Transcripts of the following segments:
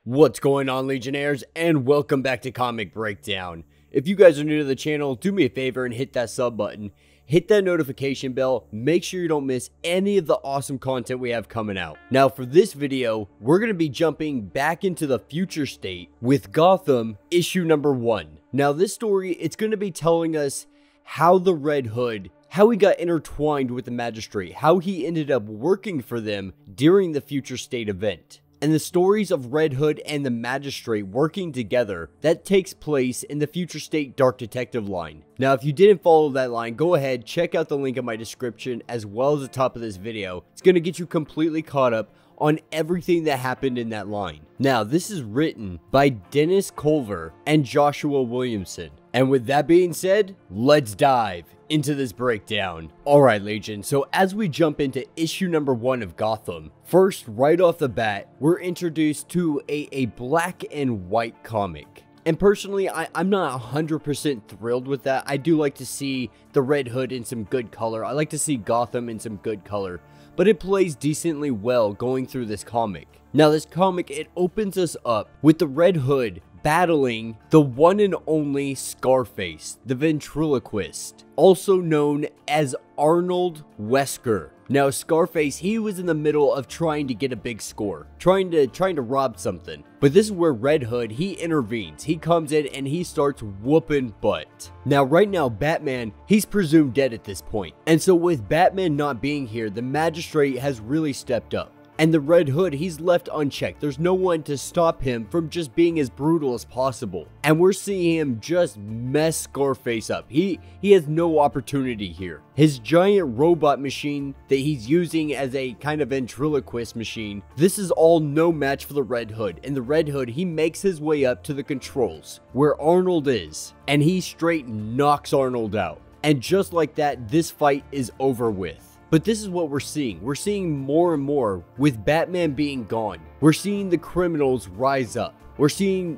What's going on, Legionnaires, and welcome back to Comic Breakdown. If you guys are new to the channel, do me a favor and hit that sub button, hit that notification bell, make sure you don't miss any of the awesome content we have coming out. Now for this video, we're going to be jumping back into the future state with Gotham issue number 1. Now this story, it's going to be telling us how the Red Hood, how he got intertwined with the Magistrate, how he ended up working for them during the future state event. And the stories of Red Hood and the Magistrate working together, that takes place in the Future State Dark Detective line. Now, if you didn't follow that line, go ahead, check out the link in my description as well as the top of this video. It's going to get you completely caught up on everything that happened in that line. Now, this is written by Dennis Culver and Joshua Williamson. And with that being said, let's dive into this breakdown. Alright, Legion, so as we jump into issue number 1 of Gotham, first, right off the bat, we're introduced to a black and white comic. And personally, I'm not 100% thrilled with that. I do like to see the Red Hood in some good color. I like to see Gotham in some good color. But it plays decently well going through this comic. Now, this comic, it opens us up with the Red Hood battling the one and only Scarface, the ventriloquist, also known as Arnold Wesker. Now, Scarface, he was in the middle of trying to get a big score, trying to rob something. But this is where Red Hood, he intervenes. He comes in and he starts whooping butt. Now, right now, Batman, he's presumed dead at this point. And so with Batman not being here, the Magistrate has really stepped up. And the Red Hood, he's left unchecked. There's no one to stop him from just being as brutal as possible. And we're seeing him just mess Scarface up. He has no opportunity here. His giant robot machine that he's using as a kind of ventriloquist machine, this is all no match for the Red Hood. And the Red Hood, he makes his way up to the controls where Arnold is. And he straight knocks Arnold out. And just like that, this fight is over with. But this is what we're seeing. We're seeing more and more with Batman being gone. We're seeing the criminals rise up. We're seeing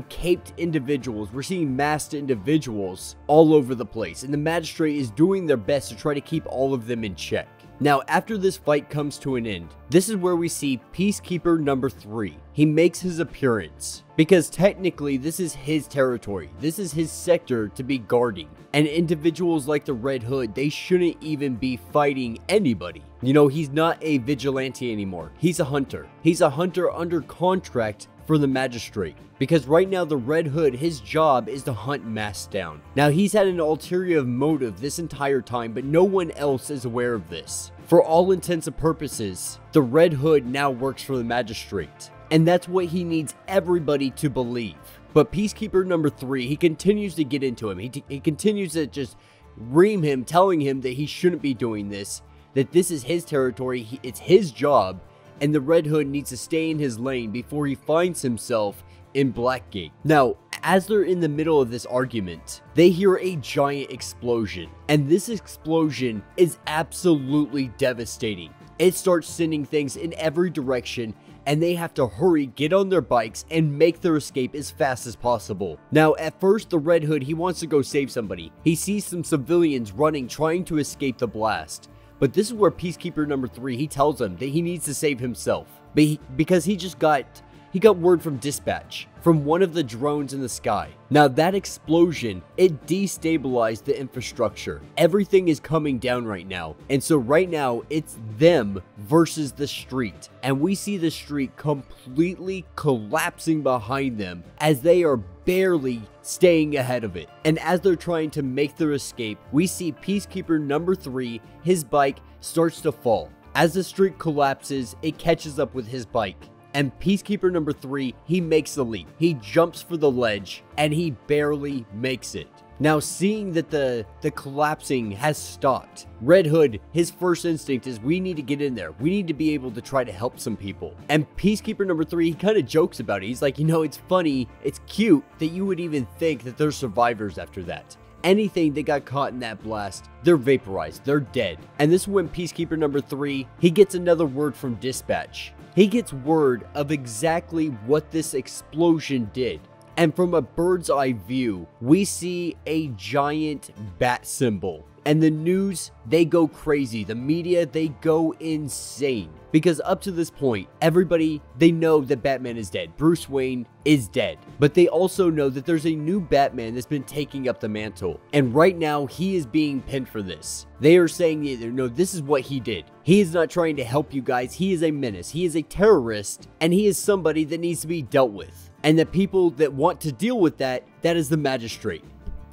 caped individuals. We're seeing masked individuals all over the place. And the Magistrate is doing their best to try to keep all of them in check. Now, after this fight comes to an end, this is where we see Peacekeeper number 3. He makes his appearance because technically this is his territory. This is his sector to be guarding. And individuals like the Red Hood, they shouldn't even be fighting anybody. You know, he's not a vigilante anymore. He's a hunter. He's a hunter under contract for the Magistrate. Because right now the Red Hood, his job is to hunt masks down. Now, he's had an ulterior motive this entire time, but no one else is aware of this. For all intents and purposes, the Red Hood now works for the Magistrate. And that's what he needs everybody to believe. But Peacekeeper number 3, he continues to get into him. He continues to just ream him, telling him that he shouldn't be doing this, that this is his territory, it's his job, and the Red Hood needs to stay in his lane before he finds himself in Blackgate. Now, as they're in the middle of this argument, they hear a giant explosion, and this explosion is absolutely devastating. It starts sending things in every direction, and they have to hurry, get on their bikes, and make their escape as fast as possible. Now, at first, the Red Hood, he wants to go save somebody. He sees some civilians running, trying to escape the blast. But this is where Peacekeeper number 3, he tells him that he needs to save himself. Because he got word from dispatch from one of the drones in the sky. Now, that explosion, it destabilized the infrastructure. Everything is coming down right now. And so right now, it's them versus the street. And we see the street completely collapsing behind them as they are barely staying ahead of it. And as they're trying to make their escape, we see Peacekeeper number 3, his bike starts to fall. As the street collapses, it catches up with his bike. And Peacekeeper number 3, he makes the leap. He jumps for the ledge, and he barely makes it. Now, seeing that the collapsing has stopped, Red Hood, his first instinct is, we need to get in there. We need to be able to try to help some people. And Peacekeeper number 3, he kind of jokes about it. He's like, you know, it's funny, it's cute that you would even think that there's survivors after that. Anything that got caught in that blast, they're vaporized, they're dead. And this is when Peacekeeper number 3, he gets another word from dispatch. He gets word of exactly what this explosion did. And from a bird's eye view, we see a giant bat symbol. And the news, they go crazy. The media, they go insane. because up to this point, everybody, they know that Batman is dead. Bruce Wayne is dead. But they also know that there's a new Batman that's been taking up the mantle. And right now, he is being pinned for this. They are saying, no, this is what he did. He is not trying to help you guys. He is a menace. He is a terrorist. And he is somebody that needs to be dealt with. And the people that want to deal with that is the Magistrate.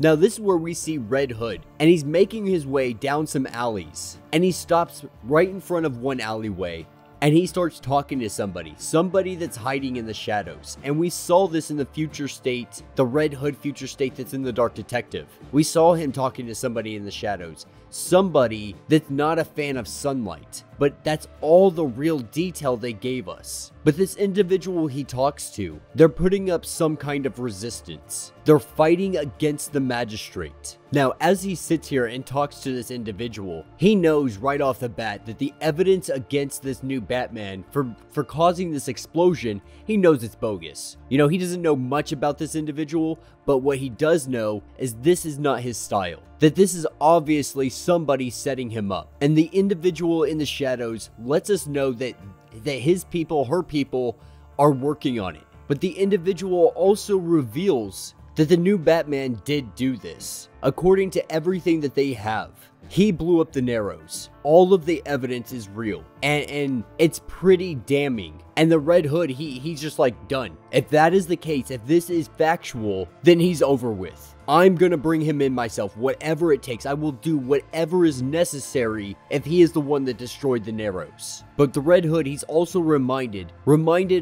Now this is where we see Red Hood, and he's making his way down some alleys, and he stops right in front of one alleyway, and he starts talking to somebody that's hiding in the shadows. And we saw this in the Future State, the Red Hood Future State that's in the Dark Detective. We saw him talking to somebody in the shadows, somebody that's not a fan of sunlight, but that's all the real detail they gave us. But this individual he talks to, they're putting up some kind of resistance. They're fighting against the Magistrate. Now, as he sits here and talks to this individual, he knows right off the bat that the evidence against this new Batman for causing this explosion, he knows it's bogus. You know, he doesn't know much about this individual, but what he does know is this is not his style. That this is obviously somebody setting him up. And the individual in the shadows lets us know that his people, her people, are working on it. But the individual also reveals that the new Batman did do this. According to everything that they have, he blew up the Narrows. All of the evidence is real, and it's pretty damning. And the Red Hood, he's just like done. If that is the case, if this is factual, then he's over with. I'm gonna bring him in myself, whatever it takes. I will do whatever is necessary if he is the one that destroyed the Narrows. But the Red Hood, he's also reminded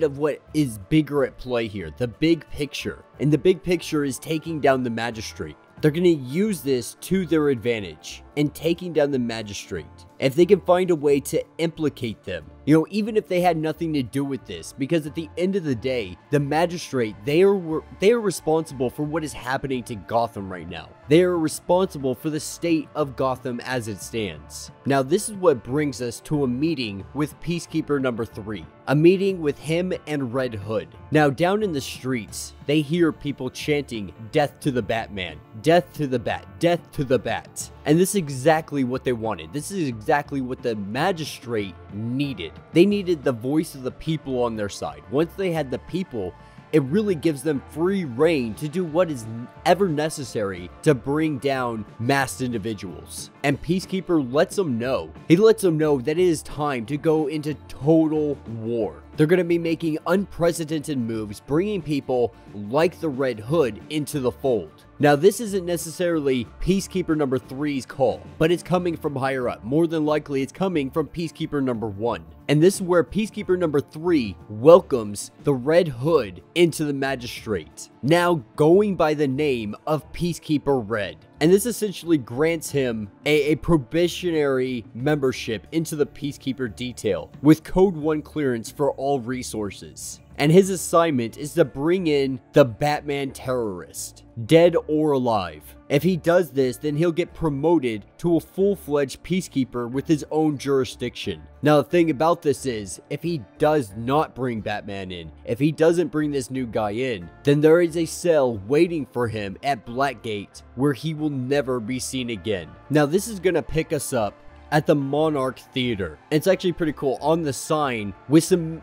of what is bigger at play here, the big picture. And the big picture is taking down the Magistrate. They're going to use this to their advantage in taking down the Magistrate. If they can find a way to implicate them, you know, even if they had nothing to do with this, because at the end of the day, the Magistrate, they are responsible for what is happening to Gotham right now. They are responsible for the state of Gotham as it stands. Now, this is what brings us to a meeting with Peacekeeper number 3. A meeting with him and Red Hood. Now, down in the streets, they hear people chanting, "Death to the Batman, death to the Bat, death to the Bat." And this is exactly what they wanted. This is exactly what the Magistrate needed. They needed the voice of the people on their side. Once they had the people, it really gives them free reign to do what is ever necessary to bring down masked individuals. And Peacekeeper lets them know. He lets them know that it is time to go into total war. They're going to be making unprecedented moves, bringing people like the Red Hood into the fold. Now, this isn't necessarily Peacekeeper number 3's call, but it's coming from higher up. More than likely, it's coming from Peacekeeper number 1. And this is where Peacekeeper number 3 welcomes the Red Hood into the Magistrate, now going by the name of Peacekeeper Red. And this essentially grants him a probationary membership into the Peacekeeper detail with Code 1 clearance for all resources. And his assignment is to bring in the Batman terrorist, dead or alive. If he does this, then he'll get promoted to a full-fledged Peacekeeper with his own jurisdiction. Now, the thing about this is, if he does not bring Batman in, if he doesn't bring this new guy in, then there is a cell waiting for him at Blackgate where he will never be seen again. Now, this is going to pick us up at the Monarch Theater. It's actually pretty cool. On the sign, with some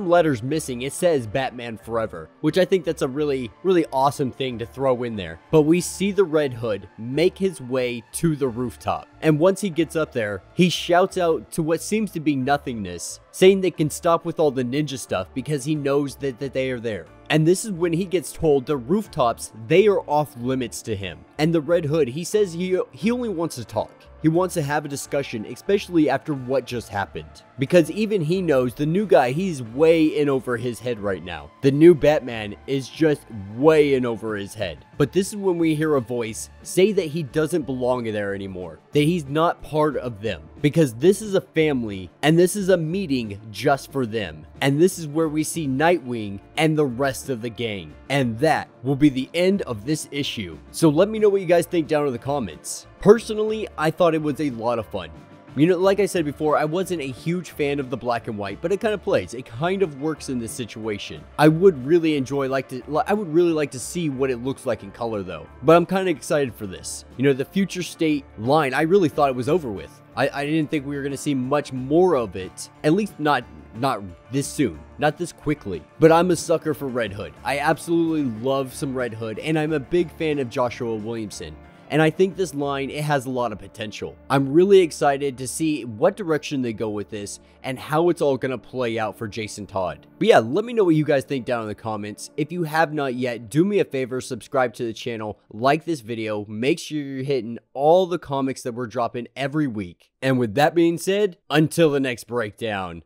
letters missing, it says Batman Forever, which I think that's a really awesome thing to throw in there. But we see the Red Hood make his way to the rooftop. And once he gets up there, he shouts out to what seems to be nothingness, saying they can stop with all the ninja stuff because he knows that they are there. And this is when he gets told the rooftops, they are off limits to him. And the Red Hood, he says he only wants to talk. He wants to have a discussion, especially after what just happened. Because even he knows the new guy, he's way in over his head right now. The new Batman is just way in over his head. But this is when we hear a voice say that he doesn't belong there anymore. That he's not part of them. Because this is a family, and this is a meeting just for them. And this is where we see Nightwing and the rest of the gang. And that will be the end of this issue. So let me know what you guys think down in the comments. Personally, I thought it was a lot of fun. You know, like I said before, I wasn't a huge fan of the black and white, but it kind of plays. It kind of works in this situation. I would really like to see what it looks like in color though. But I'm kind of excited for this. You know, the Future State line, I really thought it was over with. I didn't think we were going to see much more of it, at least not this soon, not this quickly. But I'm a sucker for Red Hood. I absolutely love some Red Hood, and I'm a big fan of Joshua Williamson. And I think this line, it has a lot of potential. I'm really excited to see what direction they go with this and how it's all going to play out for Jason Todd. But yeah, let me know what you guys think down in the comments. If you have not yet, do me a favor, subscribe to the channel, like this video, make sure you're hitting all the comics that we're dropping every week. And with that being said, until the next breakdown.